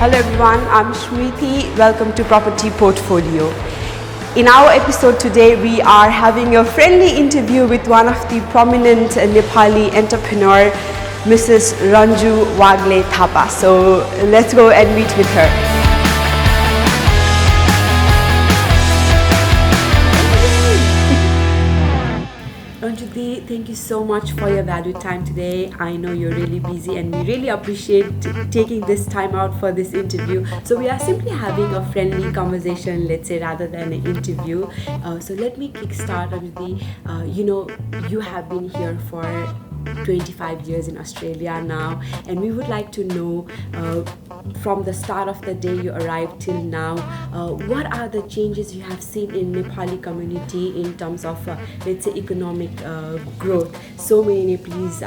Hello everyone, I'm Shmriti. Welcome to Property Portfolio. In our episode today, we are having a friendly interview with one of the prominent Nepali entrepreneur, Mrs. Ranju Wagle Thapa. So let's go and meet with her. Ranju, thank you so much for your valued time today. I know you're really busy and we really appreciate taking this time out for this interview. So we are simply having a friendly conversation, let's say, rather than an interview. So let me kickstart, Ranju. You have been here for 25 years in Australia now, and we would like to know from the start of the day you arrived till now, what are the changes you have seen in Nepali community in terms of let's say economic growth. So many Nepalese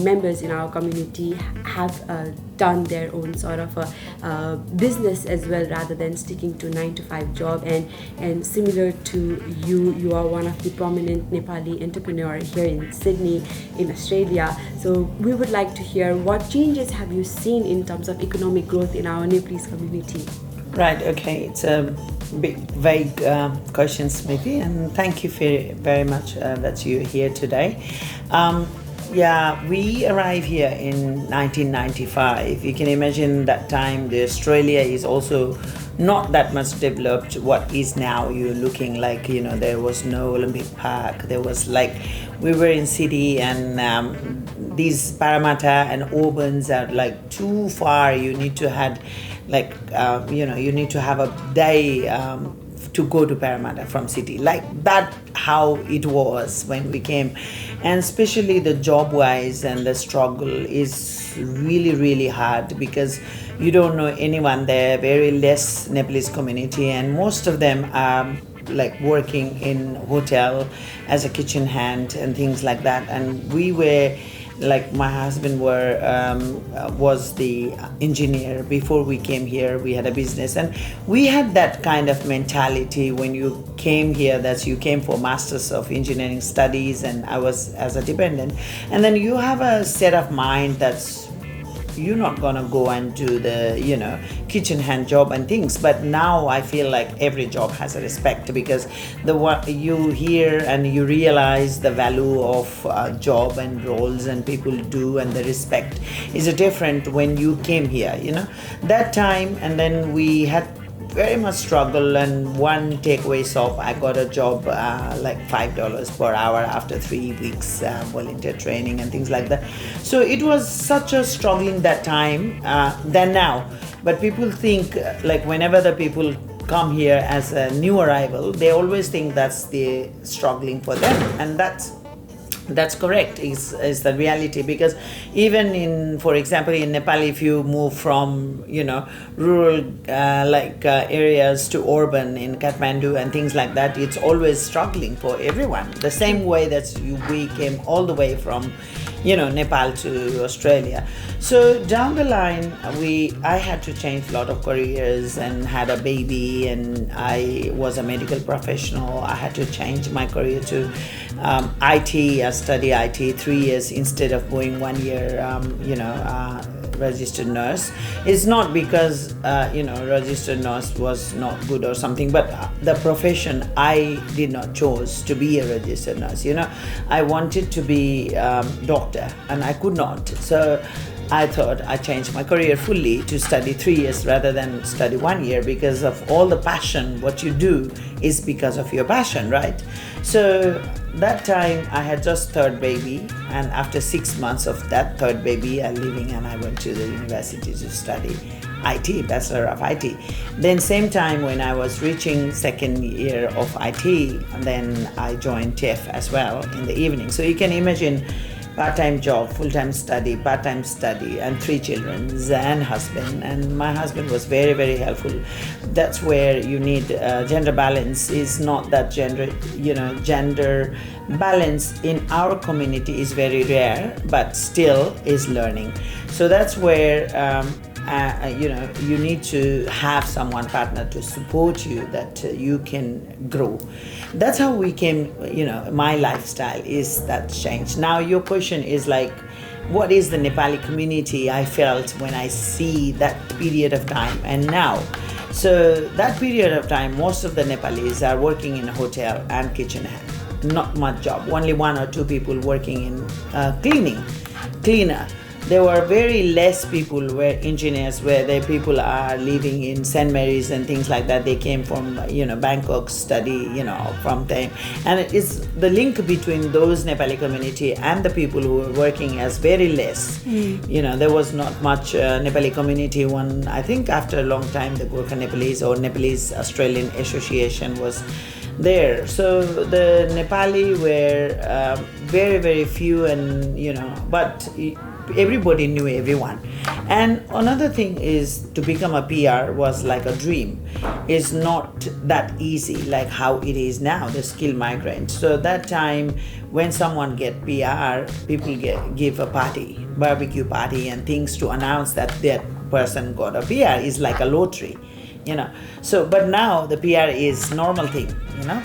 members in our community have done their own sort of a business as well, rather than sticking to 9-to-5 job, and similar to you are one of the prominent Nepali entrepreneur here in Sydney in Australia. So we would like to hear what changes have you seen in terms of economic growth in our Nepalese community. Right, okay, it's a big vague question, Smriti, and thank you very much that you're here today. We arrived here in 1995. You can imagine that time the Australia is also not that much developed what is now. You're looking like, there was no Olympic Park. There was we were in city, and these Parramatta and Auburn's are too far. You need to have you need to have a day to go to Parramatta from city. That how it was when we came. And especially the job wise and the struggle is really, really hard because you don't know anyone there, very less Nepalese community, and most of them are working in hotel as a kitchen hand and things like that. And we were my husband was the engineer before we came here. We had a business, and we had that kind of mentality when you came here, that you came for Masters of Engineering Studies and I was as a dependent, and then you have a set of mind that's you're not gonna go and do the kitchen hand job and things. But now I feel like every job has a respect, because you hear and you realize the value of job and roles and people do, and the respect is different when you came here, that time. And then we had very much struggle, and one takeaway shop, I got a job $5 per hour after 3 weeks volunteer training and things like that. So it was such a struggling that time than now. But people think whenever the people come here as a new arrival, they always think that's the struggling for them, and that's correct, is the reality. Because even in, for example, in Nepal, if you move from rural areas to urban in Kathmandu and things like that, it's always struggling for everyone, the same way that we came all the way from Nepal to Australia. So down the line, I had to change a lot of careers and had a baby, and I was a medical professional. I had to change my career to IT. I studied IT 3 years instead of going 1 year, registered nurse. It's not because, registered nurse was not good or something, but the profession I did not choose to be a registered nurse. I wanted to be doctor and I could not. So I thought I changed my career fully to study 3 years rather than study 1 year, because of all the passion. What you do is because of your passion, right? So that time I had just third baby, and after 6 months of that third baby, I leaving and I went to the university to study IT, Bachelor of IT. Then same time when I was reaching second year of IT, then I joined TEF as well in the evening. So you can imagine part-time job, full-time study, part-time study, and 3 children and husband. And my husband was very, very helpful. That's where you need gender balance. Is not that gender balance in our community is very rare, but still is learning. So that's where you need to have someone partner to support you, that you can grow. That's how we came. My lifestyle is that changed. Now your question is what is the Nepali community I felt when I see that period of time and now. So that period of time, most of the Nepalis are working in a hotel and kitchen hand. Not much job. Only one or two people working in cleaner. There were very less people were engineers, where the people are living in St. Mary's and things like that. They came from Bangkok, study from them, and it's the link between those Nepali community and the people who were working as very less. There was not much Nepali community. I think after a long time, the Gorkha Nepalese or Nepalese Australian Association was there. So the Nepali were very, very few, and but everybody knew everyone. And another thing is, to become a PR was like a dream. It's not that easy like how it is now, the skilled migrant. So that time when someone get PR, people give a party, barbecue party and things to announce that person got a PR. Is like a lottery. So but now the PR is normal thing.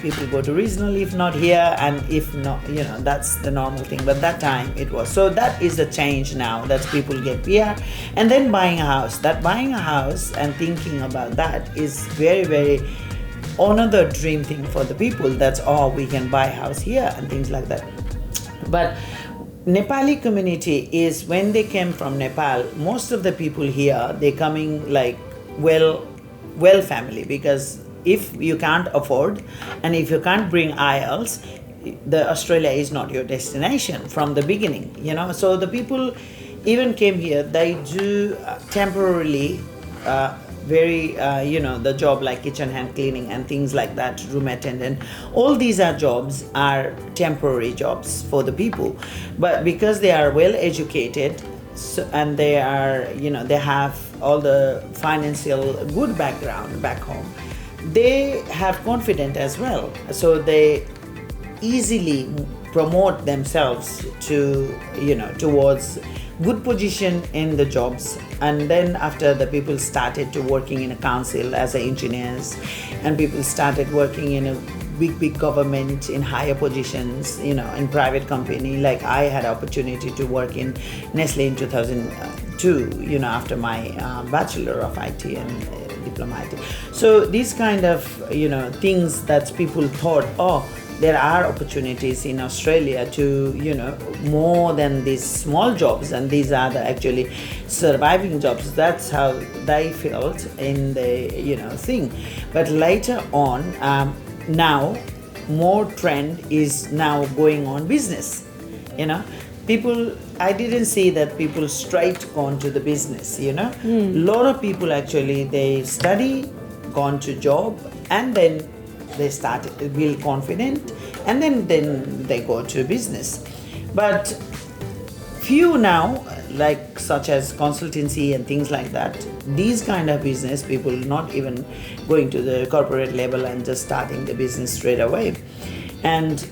People go to regional, if not here, and if not, that's the normal thing. But that time it was. So that is the change now, that people get PR. And then buying a house. That buying a house and thinking about that is very, very another dream thing for the people. That's, we can buy a house here and things like that. But Nepali community is, when they came from Nepal, most of the people here, they coming like well family, because if you can't afford and if you can't bring IELTS, the Australia is not your destination from the beginning. So the people even came here, they do temporarily the job like kitchen hand cleaning and things like that, room attendant. All these jobs are temporary jobs for the people, but because they are well educated, and they are they have all the financial good background back home, they have confidence as well, so they easily promote themselves to towards good position in the jobs. And then after the people started to working in a council as engineers, and people started working in a big government in higher positions, in private company. Like I had opportunity to work in Nestle in 2002, after my Bachelor of IT and Diploma IT. So these kind of, things that people thought, there are opportunities in Australia to, more than these small jobs, and these are the actually surviving jobs. That's how they felt in the, thing. But later on, now more trend is now going on business. People, I didn't see that people straight gone to the business. Lot of people actually, they study, gone to job, and then they start feel confident, and then they go to business. But few now, like such as consultancy and things like that, these kind of business people not even going to the corporate level and just starting the business straight away. And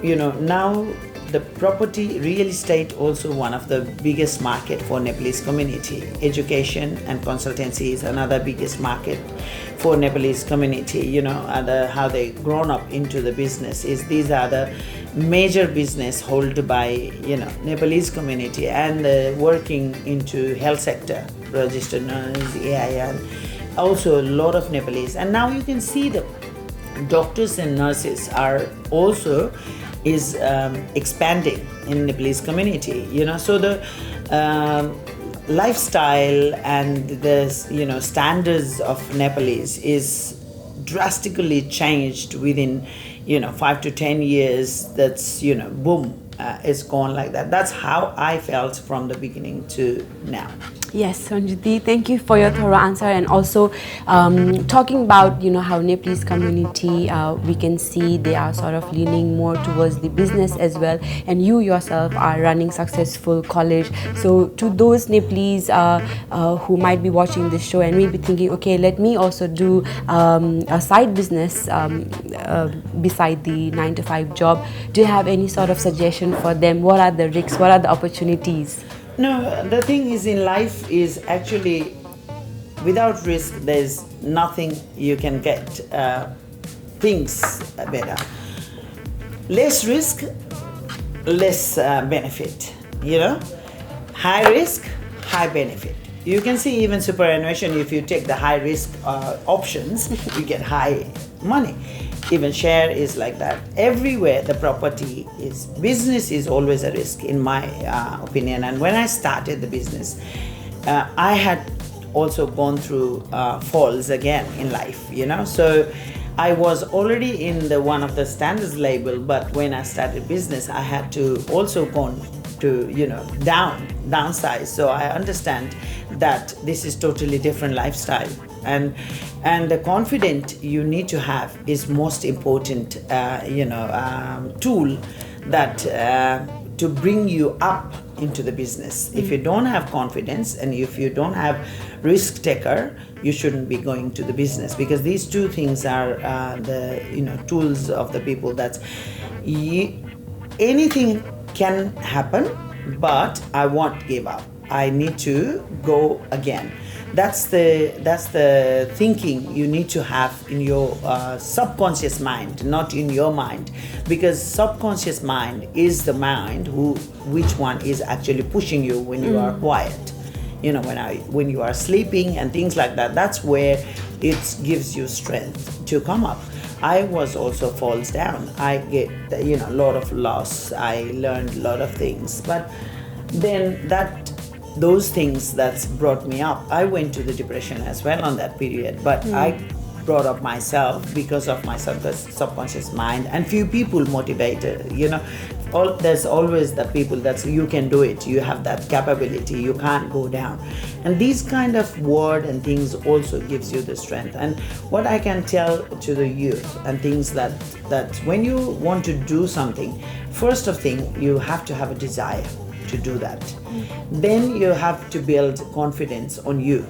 now the property, real estate, also one of the biggest market for Nepalese community. Education and consultancy is another biggest market for Nepalese community. How they grown up into the business is, these are the major business held by Nepalese community, and working into health sector, registered nurse, AIN, also a lot of Nepalese. And now you can see the doctors and nurses are also expanding in Nepalese community. So the lifestyle and the standards of Nepalese is drastically changed within 5 to 10 years. That's boom, it's gone like that. That's how I felt from the beginning to now. Yes, Ranjiti, thank you for your thorough answer, and also talking about how Nepalese community, we can see they are sort of leaning more towards the business as well, and you yourself are running successful college. So to those Nepalese who might be watching this show and maybe thinking, okay, let me also do a side business beside the 9-to-5 job, do you have any sort of suggestion for them? What are the risks? What are the opportunities? No, the thing is, in life is actually, without risk, there's nothing you can get things better. Less risk, less benefit, high risk, high benefit. You can see even superannuation, if you take the high risk options, you get high money. Even share is like that. Everywhere the property is, business is always a risk in my opinion. And when I started the business, I had also gone through falls again in life, so I was already in the one of the standards label, but when I started business, I had to also go to downsize. So I understand that this is totally different lifestyle, and the confidence you need to have is most important tool that to bring you up into the business. If you don't have confidence and if you don't have risk taker, you shouldn't be going to the business, because these two things are the tools of the people. That anything can happen, but I won't give up. I need to go again. That's the thinking you need to have in your subconscious mind, not in your mind, because subconscious mind is the mind which one is actually pushing you when you are quiet. When you are sleeping and things like that. That's where it gives you strength to come up. I was also falls down. I get a lot of loss. I learned a lot of things, but then those things that's brought me up. I went to the depression as well on that period, but I brought up myself because of my subconscious mind, and few people motivated. There's always the people that you can do it, you have that capability, you can't go down, and these kind of word and things also gives you the strength. And what I can tell to the youth and things that when you want to do something, first of thing, you have to have a desire to do that. Then you have to build confidence on you,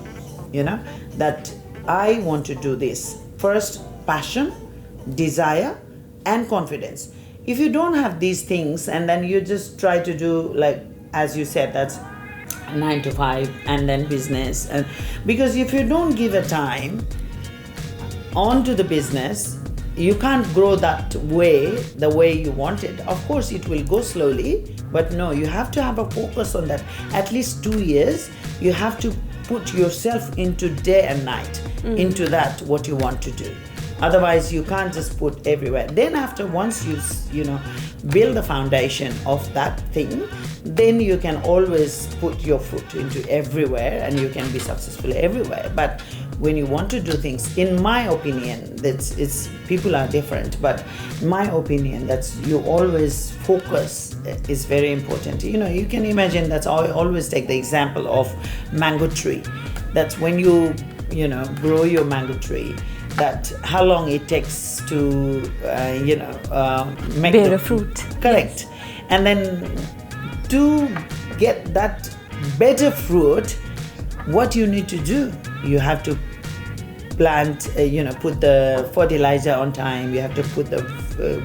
that I want to do this. First, passion, desire, and confidence. If you don't have these things and then you just try to do, like as you said, that's 9 to 5 and then business, and because if you don't give a time onto the business, you can't grow that way, the way you want it. Of course it will go slowly, but no, you have to have a focus on that. At least 2 years you have to put yourself into day and night into that what you want to do. Otherwise you can't just put everywhere. Then after, once you build the foundation of that thing, then you can always put your foot into everywhere and you can be successful everywhere. But when you want to do things, in my opinion, it's people are different, but in my opinion, that's you always focus is very important. You can imagine, that's I always take the example of mango tree. That's when you grow your mango tree, that how long it takes to make bear a fruit. Correct. Yes. And then to get that better fruit, what you need to do, you have to plant, put the fertilizer on time, you have to put the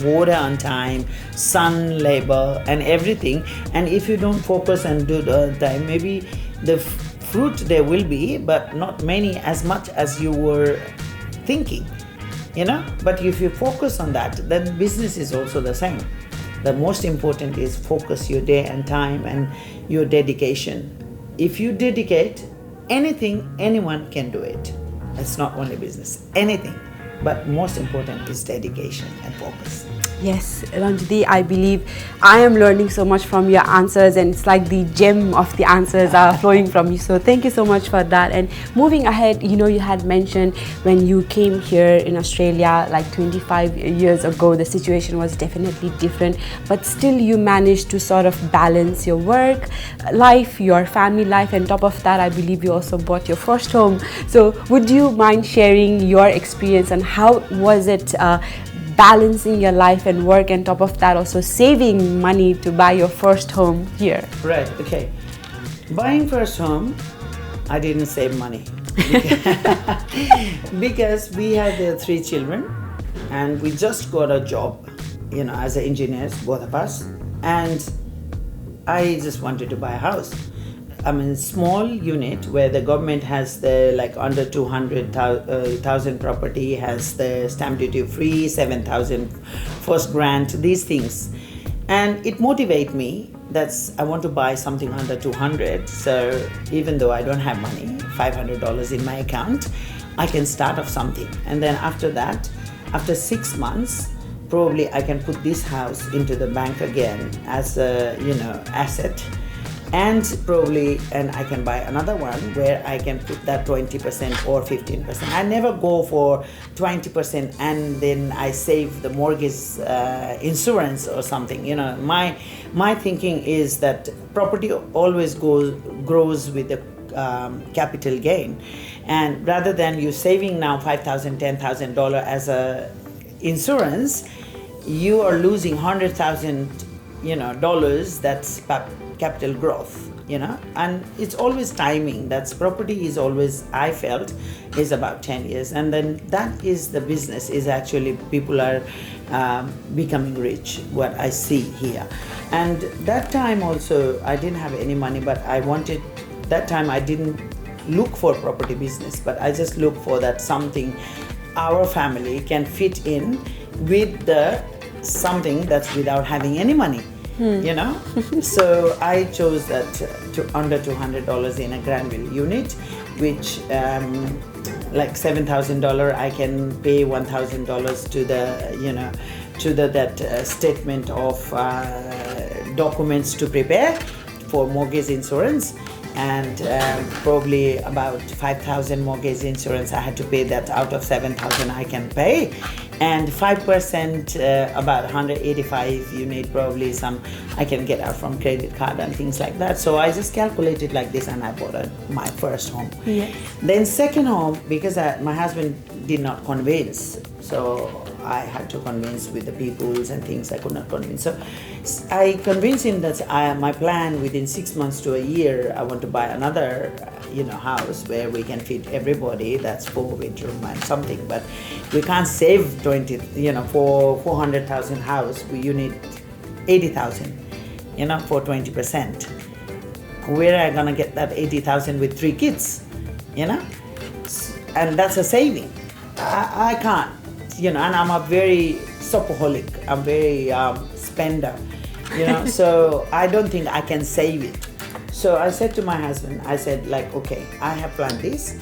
water on time, sun, labor, and everything. And if you don't focus and do the time, maybe the fruit there will be, but not many as much as you were thinking, but if you focus on that, then business is also the same. The most important is focus your day and time and your dedication. If you dedicate anything, anyone can do it. It's not only business, anything, but most important is dedication and focus. Yes, Ranju, I believe I am learning so much from your answers, and it's like the gem of the answers are flowing from you. So thank you so much for that. And moving ahead, you had mentioned when you came here in Australia like 25 years ago, the situation was definitely different, but still you managed to sort of balance your work life, your family life, and top of that, I believe you also bought your first home. So would you mind sharing your experience and how was it balancing your life and work, and top of that also saving money to buy your first home here? Right, okay. Buying first home, I didn't save money because we had 3 children and we just got a job, as engineers, both of us, and I just wanted to buy a house. I mean, small unit where the government has the under 200,000 property, has the stamp duty free, 7,000 first grant, these things. And it motivates me I want to buy something under 200. So even though I don't have money, $500 in my account, I can start off something. And then after that, after 6 months, probably I can put this house into the bank again as a, asset. And I can buy another one where I can put that 20% or 15%. I never go for 20% and then I save the mortgage insurance or something. My thinking is that property always grows with the capital gain, and rather than you saving now $5,000, $10,000 as a insurance, you are losing $100,000. That's capital growth, and it's always timing. That's property is always, I felt, is about 10 years, and then that is the business is actually people are becoming rich, what I see here. And that time also I didn't have any money, but that time I didn't look for property business, but I just look for that something our family can fit in with the something that's without having any money. So I chose that under $200 in a Granville unit, which like $7,000 I can pay $1,000 to the that statement of documents to prepare for mortgage insurance, and probably about 5,000 mortgage insurance I had to pay. That out of 7,000 I can pay, and 5% about 185 you need probably some I can get out from credit card and things like that. So I just calculated like this, and I bought my first home. Yes. Then second home, because my husband did not convince, so I had to convince with the peoples and things I could not convince. So I convinced him that my plan within 6 months to a year, I want to buy another house where we can fit everybody. That's 4-bedroom and something, but we can't save 20, for 400,000 house, you need 80,000, for 20%. Where am I gonna get that 80,000 with 3 kids, and that's a saving. I can't, and I'm a very shopaholic. I'm very spender, so I don't think I can save it. So I said to my husband, okay, I have planned this.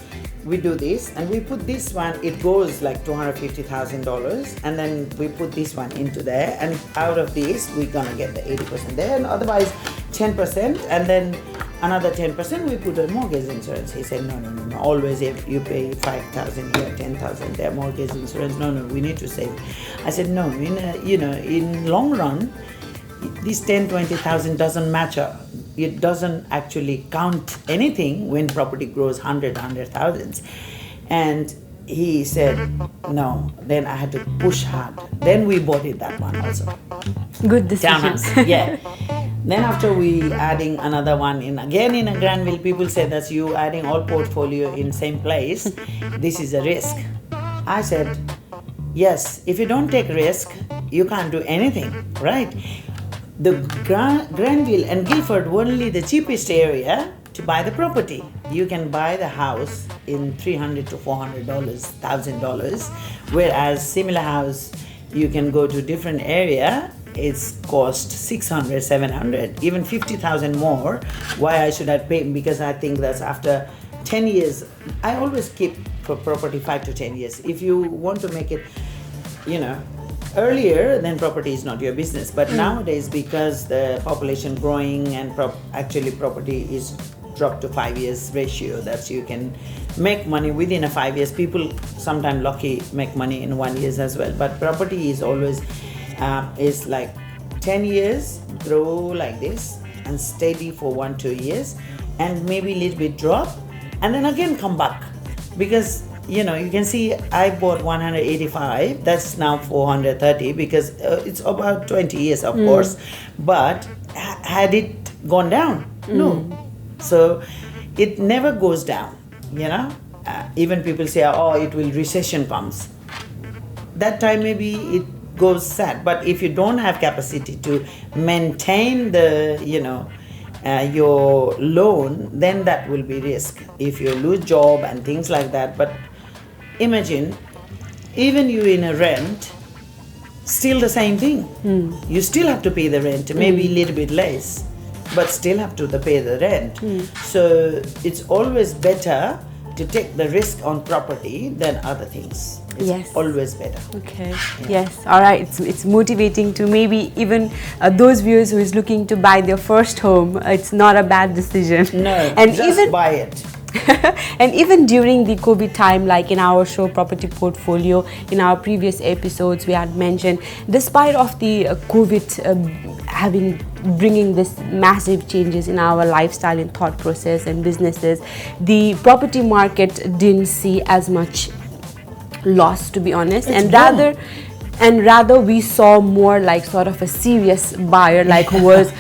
We do this, and we put this one, it goes like $250,000, and then we put this one into there, and out of this, we're gonna get the 80% there, and otherwise 10%, and then another 10% we put on mortgage insurance. He said, no, always if you pay 5,000 here, 10,000 there, mortgage insurance, no, we need to save. I said, no, in long run, this 10, 20,000 doesn't matter. It doesn't actually count anything when property grows 100,000s. And he said, no. Then I had to push hard. Then we bought it, that one also. Good decisions. Yeah. Then after we adding another one in a Granville, people say that's you adding all portfolio in same place. This is a risk. I said, yes, if you don't take risk, you can't do anything, right? The Granville and Guilford were only the cheapest area to buy the property. You can buy the house in $300 to $400,000, whereas similar house you can go to different area. It's cost $600, $700, even $50,000 more. Why I should have paid? Because I think that's after 10 years. I always keep for property 5 to 10 years. If you want to make it, earlier, then property is not your business. But nowadays, because the population growing and property is dropped to 5 years ratio, that you can make money within a 5 years. People sometimes lucky make money in 1 year as well. But property is always is like 10 years, grow like this and steady for 1-2 years, and maybe a little bit drop, and then again come back. Because you can see I bought 185, that's now 430, because it's about 20 years, of course. But had it gone down? No. So it never goes down, even people say, it will recession comes. That time maybe it goes sad. But if you don't have capacity to maintain the, your loan, then that will be risk. If you lose job and things like that. But imagine, even you in a rent, still the same thing. You still have to pay the rent, maybe a little bit less. but still have to pay the rent. So it's always better to take the risk on property than other things. It's always better. Okay. Yes. All right. It's motivating to maybe even those viewers who is looking to buy their first home. It's not a bad decision. No, and just even buy it. and even during the COVID time, like in our show Property Portfolio, in our previous episodes, we had mentioned, despite of the COVID bringing this massive changes in our lifestyle and thought process and businesses, the property market didn't see as much loss, to be honest, and rather we saw more like sort of a serious buyer, like who was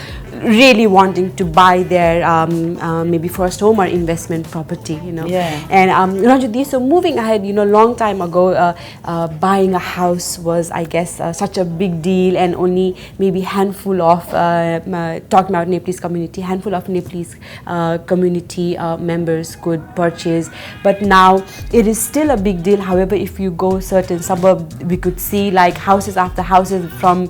really wanting to buy their maybe first home or investment property, And Ranju, so moving ahead, long time ago, buying a house was, I guess, such a big deal, and only maybe handful of talking about Nepalese community, handful of Nepalese community members could purchase. But now it is still a big deal. However, if you go certain suburb, we could see like houses after houses from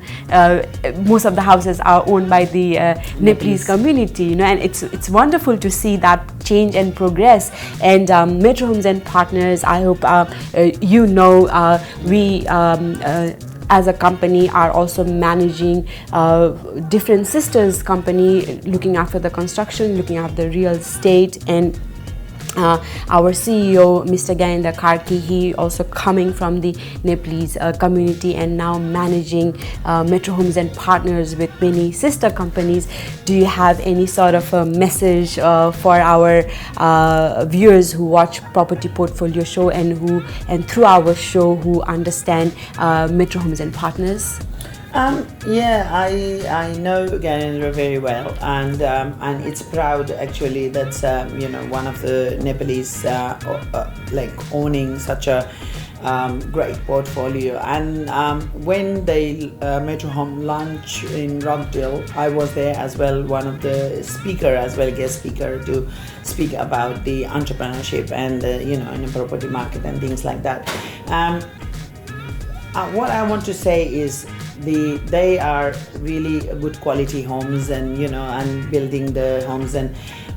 most of the houses are owned by the Nepalese community, and it's wonderful to see that change and progress. And Metro Homes and Partners, I hope we as a company are also managing different sisters company, looking after the construction, looking after the real estate, and our CEO, Mr. Gainda Karki, he also coming from the Nepalese community and now managing Metro Homes and Partners with many sister companies. Do you have any sort of a message for our viewers who watch Property Portfolio show and through our show who understand Metro Homes and Partners? I know Ganendra very well, and it's proud actually that's one of the Nepalese like owning such a great portfolio. And when they Metro Home launch in Rockdale, I was there as well, one of the speaker as well, guest speaker, to speak about the entrepreneurship and in the property market and things like that. What I want to say is they are really good quality homes, and and building the homes, and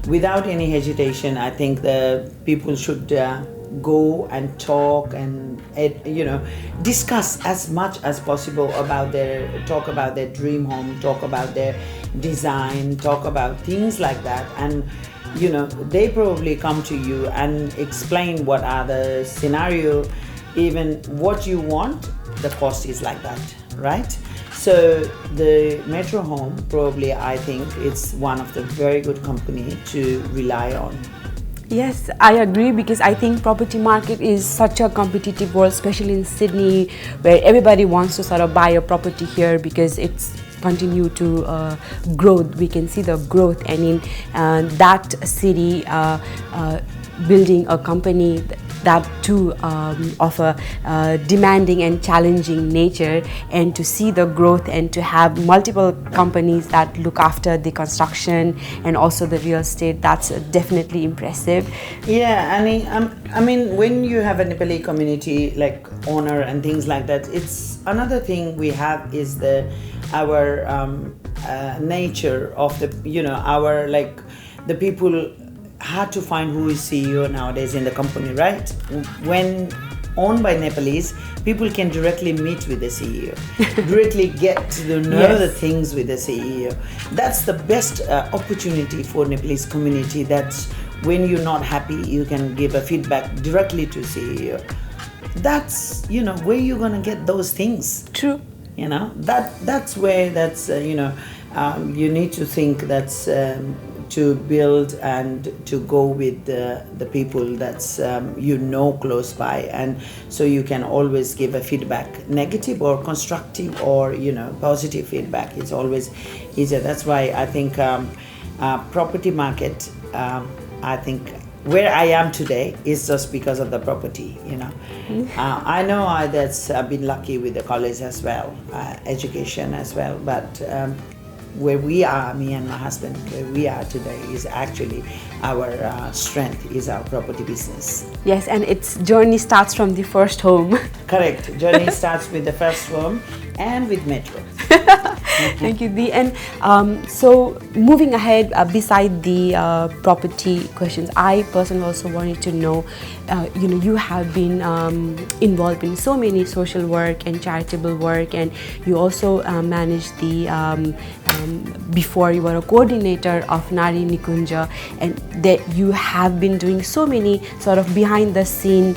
without any hesitation, I think the people should go and talk and discuss as much as possible about talk about their dream home, talk about their design, talk about things like that. And they probably come to you and explain what are the scenario, even what you want. The cost is like that, right? So the Metro Home, probably I think it's one of the very good company to rely on. Yes, I agree, because I think property market is such a competitive world, especially in Sydney, where everybody wants to sort of buy a property here because it's continue to grow. We can see the growth, and in that city, building a company that too of a demanding and challenging nature, and to see the growth and to have multiple companies that look after the construction and also the real estate, that's definitely impressive. Yeah, I mean when you have a Nepali community like owner and things like that, it's another thing we have is our nature of our the people hard to find who is CEO nowadays in the company, right? When owned by Nepalese, people can directly meet with the CEO, directly get to know the things with the CEO. That's the best opportunity for Nepalese community. That's when you're not happy, you can give a feedback directly to CEO. That's where you're gonna get those things. True. That's where you need to think that's to build and to go with the people that's close by, and so you can always give a feedback, negative or constructive or positive feedback. It's always easier. That's why I think property market, I think where I am today is just because of the property. I know I've been lucky with the college as well, education as well, but where we are, me and my husband, where we are today is actually our strength is our property business. Yes, and its journey starts from the first home. Correct. Journey starts with the first home and with Metro. Thank you, Dee. And so moving ahead, beside the property questions, I personally also wanted to know, you have been involved in so many social work and charitable work, and you also managed the before you were a coordinator of Nari Nikunja, and that you have been doing so many sort of behind the scene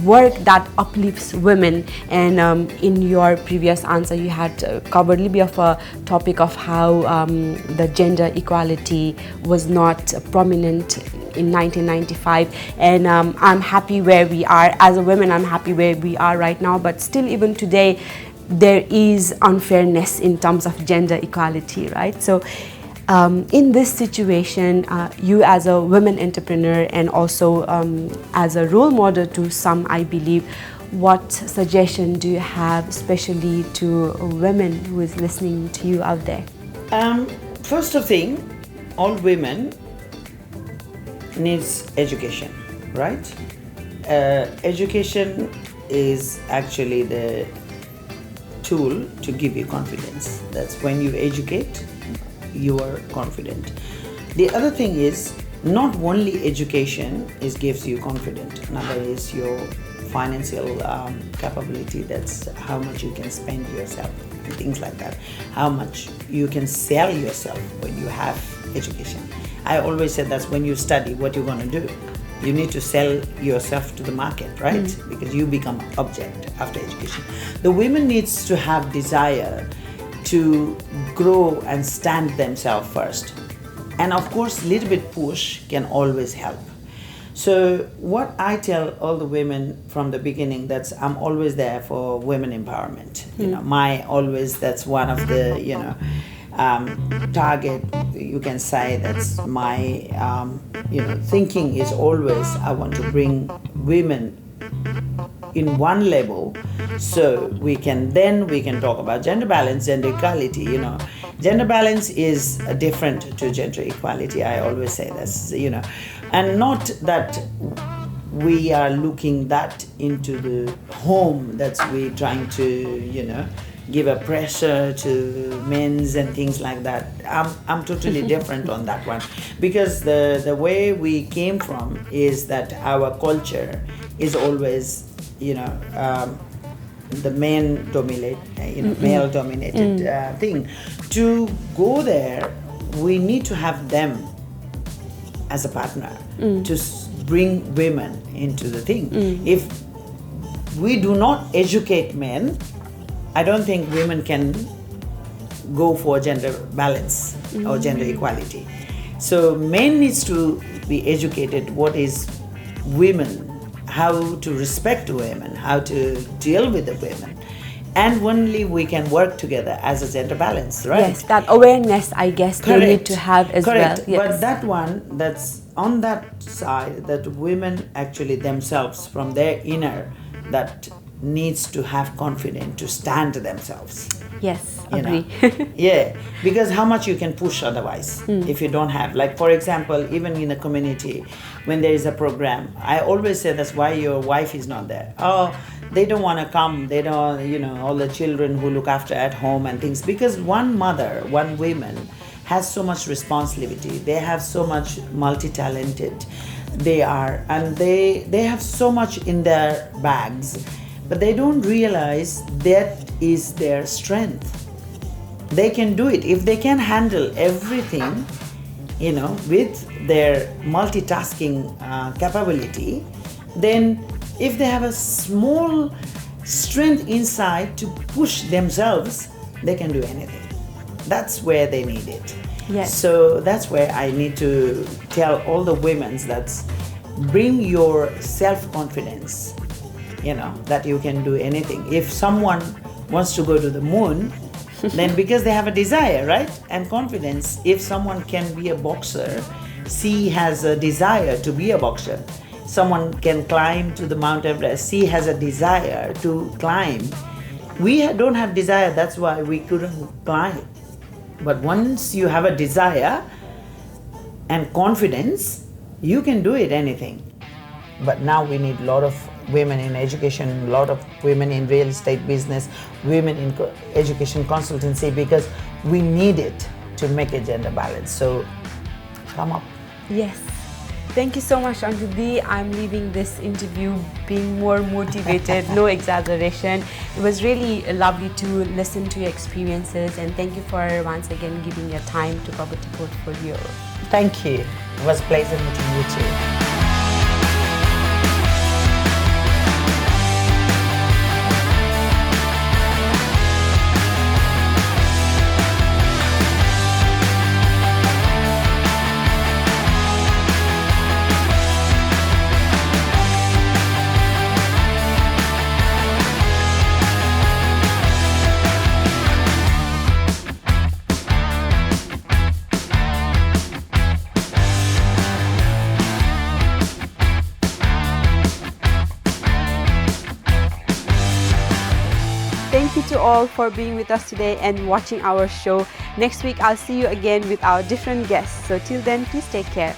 work that uplifts women. And in your previous answer, you had covered a little bit of a topic of how the gender equality was not prominent in 1995, and I'm happy where we are as a woman. I'm happy where we are right now, but still even today there is unfairness in terms of gender equality, right? So in this situation, you as a women entrepreneur and also as a role model to some, I believe, what suggestion do you have especially to women who is listening to you out there? First of thing, all women needs education, right? Education is actually the tool to give you confidence. That's when you educate, you are confident. The other thing is, not only education gives you confidence. Another is your financial capability. That's how much you can spend yourself and things like that. How much you can sell yourself when you have education. I always said that's when you study what you're going to do. You need to sell yourself to the market, right? Because you become object after education. The women needs to have desire to grow and stand themselves first. And of course, little bit push can always help. So what I tell all the women from the beginning, that's I'm always there for women empowerment. You know, that's one of the, target, you can say. That's my, thinking is always I want to bring women in one level, so we can talk about gender balance, gender equality. Gender balance is different to gender equality. I always say this, and not that we are looking that into the home, that's we trying to give a pressure to men's and things like that. I'm totally different on that one, because the way we came from is that our culture is always the men dominate, male dominated thing. To go there, we need to have them as a partner to bring women into the thing. If we do not educate men, I don't think women can go for gender balance or gender equality. So men needs to be educated what is women, how to respect women, how to deal with the women. And only we can work together as a gender balance, right? Yes, that awareness, I guess, Correct. they need to have as Correct. well. Yes. But that one, that's on that side, that women actually themselves, from their inner, that needs to have confidence to stand themselves. Yes, You know? agree. Yeah, because how much you can push otherwise if you don't have, like for example, even in a community, when there is a program, I always say that's why your wife is not there. Oh, they don't want to come, they don't, all the children who look after at home and things, because one mother, one woman has so much responsibility, they have so much multi-talented, they are, and they have so much in their bags, but they don't realize that is their strength. They can do it. If they can handle everything, with their multitasking capability, then if they have a small strength inside to push themselves, they can do anything. That's where they need it. Yes. So that's where I need to tell all the women that bring your self-confidence, that you can do anything. If someone wants to go to the moon, then because they have a desire, right? And confidence. If someone can be a boxer, she has a desire to be a boxer. Someone can climb to the Mount Everest, she has a desire to climb. We don't have desire, that's why we couldn't climb. But once you have a desire and confidence, you can do it, anything. But now we need a lot of women in education, a lot of women in real estate business, women in education consultancy, because we need it to make a gender balance. So come up. Yes. Thank you so much, Ranju. I'm leaving this interview being more motivated, no exaggeration. It was really lovely to listen to your experiences, and thank you for once again giving your time to Property Portfolio. Thank you. It was a pleasure meeting you too. Thank you to all for being with us today and watching our show. Next week, I'll see you again with our different guests. So till then, please take care.